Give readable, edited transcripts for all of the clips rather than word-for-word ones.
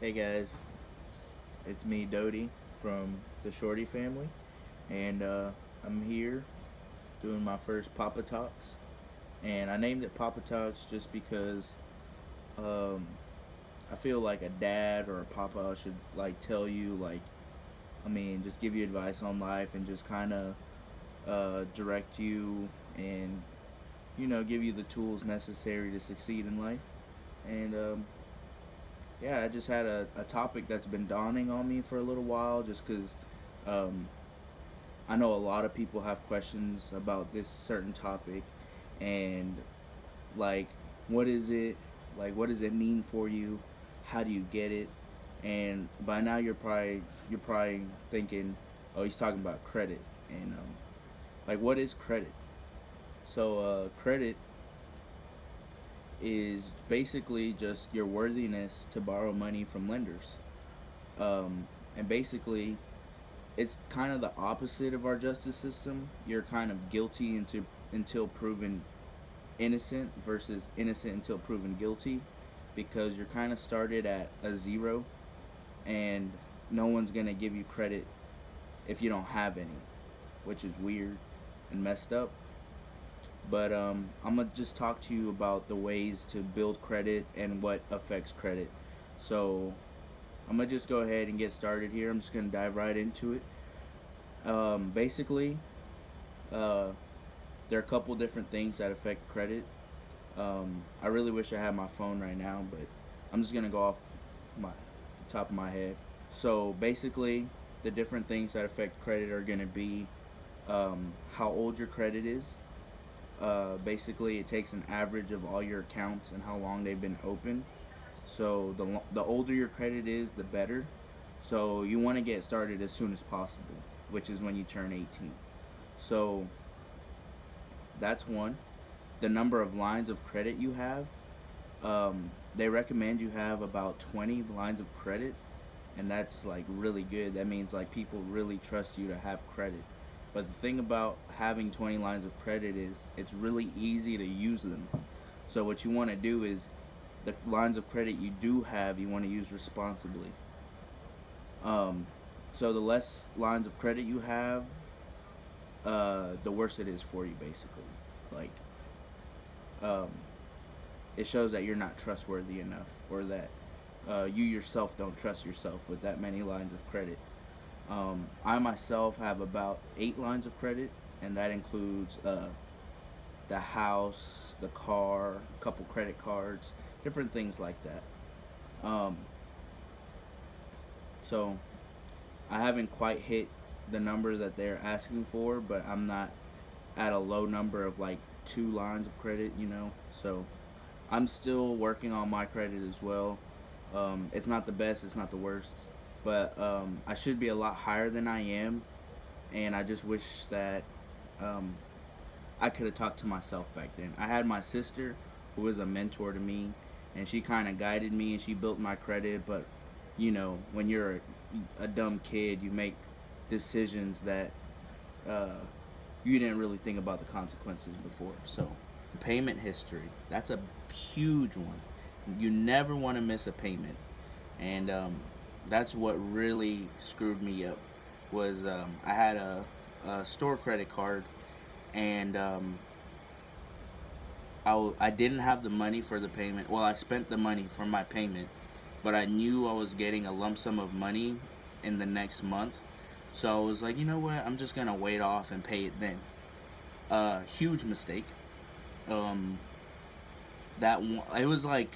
Hey guys, it's me, Dodi, from the Shorty family, and I'm here doing my first Papa Talks. And I named it Papa Talks just because um, I feel like a dad or a papa should like tell you, just give you advice on life and just kind of direct you and give you the tools necessary to succeed in life. And yeah, I just had a topic that's been dawning on me for a little while just because um, I know a lot of people have questions about this certain topic and like what is it, like what does it mean for you, how do you get it, and by now you're probably thinking, oh, he's talking about credit. And like, what is credit? So credit is basically just your worthiness to borrow money from lenders. And basically, it's kind of the opposite of our justice system. You're kind of guilty until proven innocent versus innocent until proven guilty, because you're kind of started at a zero, and no one's going to give you credit if you don't have any, which is weird and messed up. But I'm gonna just talk to you about the ways to build credit and what affects credit. So I'm gonna just go ahead and get started here. I'm just gonna dive right into it. Basically, uh, there are a couple different things that affect credit. I really wish I had my phone right now, but I'm just gonna go off the top of my head. So basically, the different things that affect credit are gonna be how old your credit is. Basically, it takes an average of all your accounts and how long they've been open. So the older your credit is, the better. So you want to get started as soon as possible, which is when you turn 18. So that's one. The number of lines of credit you have. They recommend you have about 20 lines of credit, and that's like really good. That means like people really trust you to have credit. But the thing about having 20 lines of credit is it's really easy to use them. So what you want to do is the lines of credit you do have, you want to use responsibly. Um, so the less lines of credit you have, the worse it is for you, basically. Like, um, it shows that you're not trustworthy enough, or that you yourself don't trust yourself with that many lines of credit. I myself have about 8 lines of credit, and that includes the house, the car, a couple credit cards, different things like that. Um, so I haven't quite hit the number that they're asking for, but I'm not at a low number of like 2 lines of credit. So I'm still working on my credit as well. It's not the best, it's not the worst, but I should be a lot higher than I am, and I just wish that um, I could have talked to myself back then. I had my sister, who was a mentor to me, and she kind of guided me and she built my credit. But when you're a dumb kid, you make decisions that uh, you didn't really think about the consequences before. So, payment history, that's a huge one. You never want to miss a payment, and that's what really screwed me up. Was I had a store credit card, and I didn't have the money for the payment. Well, I spent the money for my payment, but I knew I was getting a lump sum of money in the next month. So I was like, you know what? I'm just gonna wait off and pay it then. Huge mistake. Um, it was like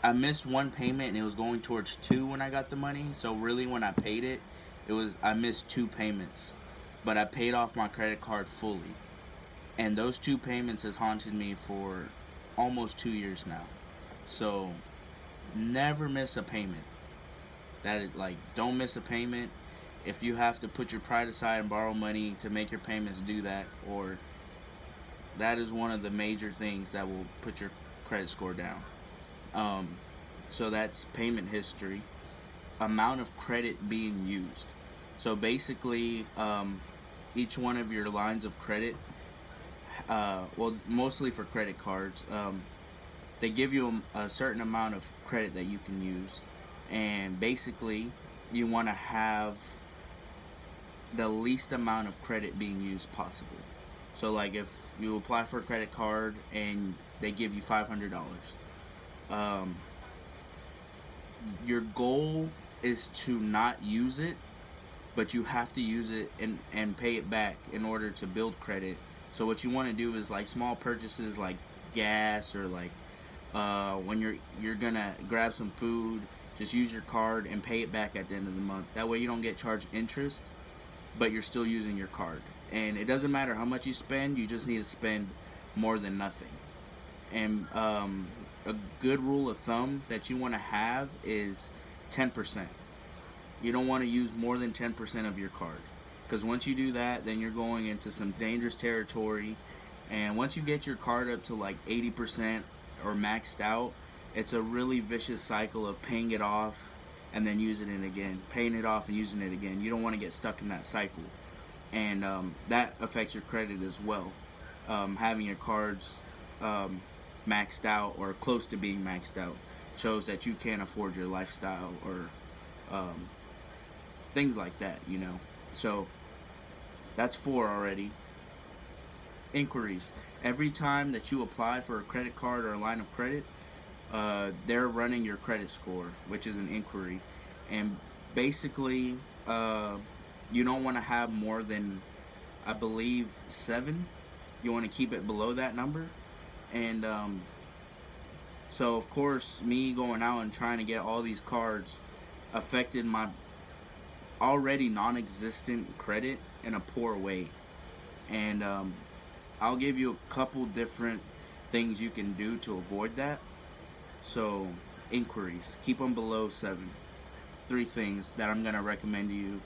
I missed one payment and it was going towards two when I got the money. So really, when I paid it, I missed 2 payments, but I paid off my credit card fully, and those 2 payments has haunted me for almost 2 years now. So never miss a payment. That is like, don't miss a payment. If you have to put your pride aside and borrow money to make your payments, do that. Or that is one of the major things that will put your credit score down. Um, so that's payment history. Amount of credit being used. So basically, each one of your lines of credit, well, mostly for credit cards, they give you a certain amount of credit that you can use. And basically, you want to have the least amount of credit being used possible. So, like if you apply for a credit card and they give you $500, um, your goal is to not use it, but you have to use it and pay it back in order to build credit. So what you want to do is like small purchases like gas or like when you're gonna grab some food, just use your card and pay it back at the end of the month. That way you don't get charged interest, but you're still using your card. And it doesn't matter how much you spend, you just need to spend more than nothing. And a good rule of thumb that you want to have is 10%. You don't want to use more than 10% of your card. Because once you do that, then you're going into some dangerous territory. And once you get your card up to like 80% or maxed out, it's a really vicious cycle of paying it off and then using it again. Paying it off and using it again. You don't want to get stuck in that cycle. And that affects your credit as well. Having your cards maxed out or close to being maxed out shows that you can't afford your lifestyle or things like that, you know. So that's 4 already. Inquiries. Every time that you apply for a credit card or a line of credit, they're running your credit score, which is an inquiry. And basically, you don't want to have more than, I believe, 7. You want to keep it below that number. And so, of course, me going out and trying to get all these cards affected my already non-existent credit in a poor way. And I'll give you a couple different things you can do to avoid that. So, inquiries, keep them below 7. 3 things that I'm going to recommend to you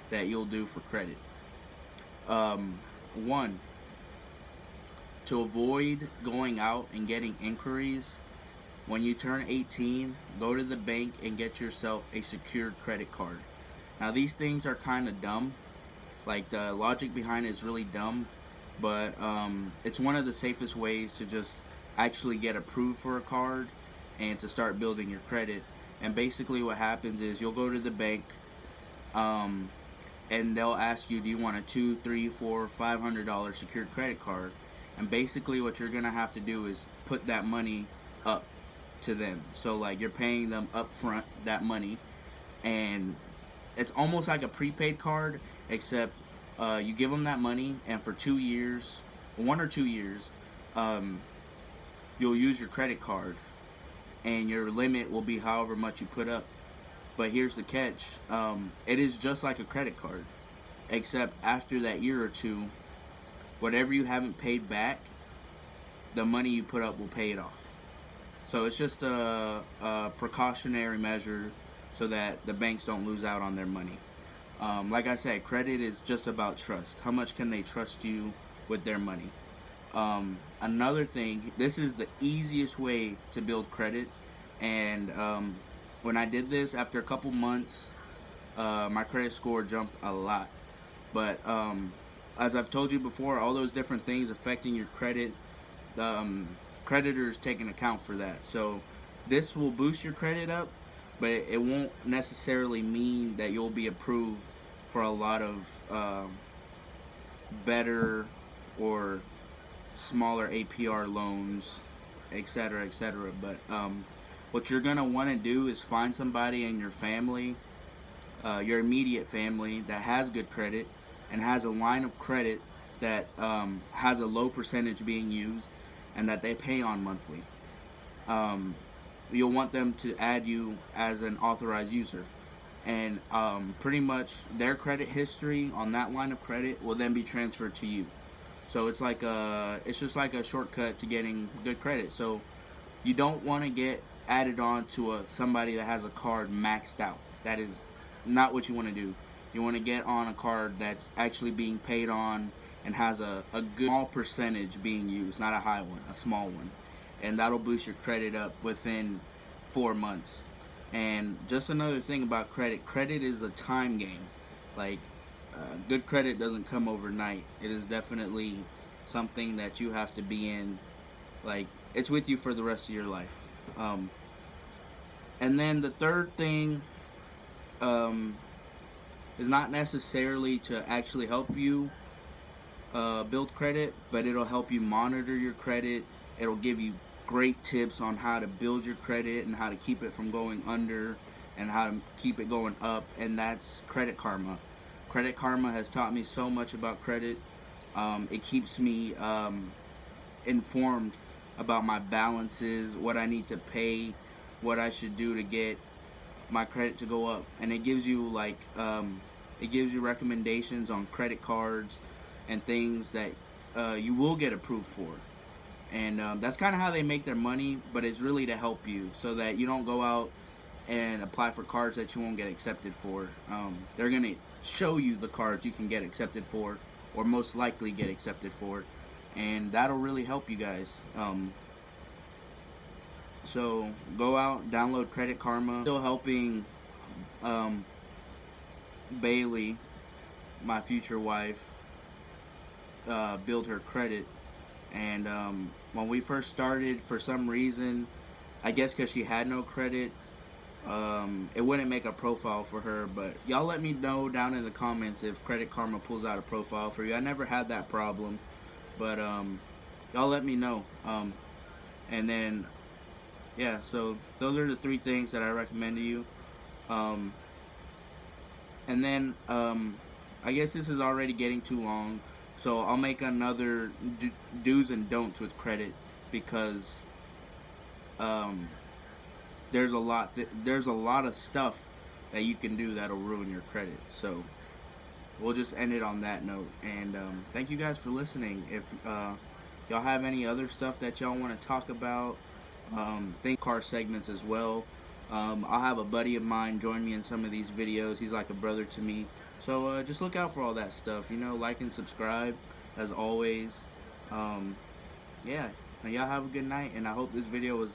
that you'll do for credit. 1, to avoid going out and getting inquiries, when you turn 18, go to the bank and get yourself a secured credit card. Now, these things are kind of dumb. Like, the logic behind it is really dumb, but it's one of the safest ways to just actually get approved for a card and to start building your credit. And basically what happens is you'll go to the bank and they'll ask you, do you want a $200, $300, $400, $500 secured credit card? And basically what you're gonna have to do is put that money up to them. So like you're paying them up front that money, and it's almost like a prepaid card, except you give them that money, and for 2 years, 1 or 2 years, you'll use your credit card, and your limit will be however much you put up. But here's the catch: it is just like a credit card, except after that year or 2, whatever you haven't paid back, the money you put up will pay it off. So it's just a precautionary measure so that the banks don't lose out on their money. Like I said, credit is just about trust. How much can they trust you with their money? Another thing, this is the easiest way to build credit. And when I did this, after a couple months, my credit score jumped a lot. But as I've told you before, all those different things affecting your credit, creditors take an account for that. So this will boost your credit up, but it won't necessarily mean that you'll be approved for a lot of better or smaller APR loans, etc., etc. But what you're gonna want to do is find somebody in your family, your immediate family, that has good credit and has a line of credit that has a low percentage being used and that they pay on monthly. You'll want them to add you as an authorized user, and pretty much their credit history on that line of credit will then be transferred to you. So it's just like a shortcut to getting good credit. So you don't want to get added on to somebody that has a card maxed out. That is not what you want to do. You want to get on a card that's actually being paid on and has a good small percentage being used, not a high one, a small one. And that'll boost your credit up within 4 months. And just another thing about credit is a time game. Like, good credit doesn't come overnight. It is definitely something that you have to be in. Like, it's with you for the rest of your life. And then the third thing is not necessarily to actually help you build credit, but it'll help you monitor your credit. It'll give you great tips on how to build your credit and how to keep it from going under and how to keep it going up, and that's Credit Karma. Credit Karma has taught me so much about credit. It keeps me informed about my balances, what I need to pay, what I should do to get my credit to go up, and it gives you it gives you recommendations on credit cards and things that you will get approved for. And that's kind of how they make their money, but it's really to help you so that you don't go out and apply for cards that you won't get accepted for. They're going to show you the cards you can get accepted for, or most likely get accepted for, and that'll really help you guys. So go out, download Credit Karma. Still helping Bailey, my future wife, build her credit. And when we first started, for some reason, I guess because she had no credit, it wouldn't make a profile for her. But y'all let me know down in the comments if Credit Karma pulls out a profile for you. I never had that problem, but y'all let me know. And then yeah, so those are the 3 things that I recommend to you. And then I guess this is already getting too long, so I'll make another do's and don'ts with credit, because there's a lot of stuff that you can do that'll ruin your credit. So we'll just end it on that note. And thank you guys for listening. If y'all have any other stuff that y'all want to talk about, think car segments as well. I'll have a buddy of mine join me in some of these videos. He's like a brother to me. So just look out for all that stuff. Like and subscribe as always. Yeah, y'all have a good night, and I hope this video was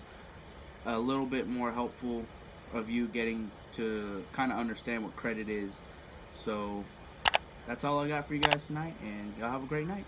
a little bit more helpful of you getting to kind of understand what credit is. So that's all I got for you guys tonight, and y'all have a great night.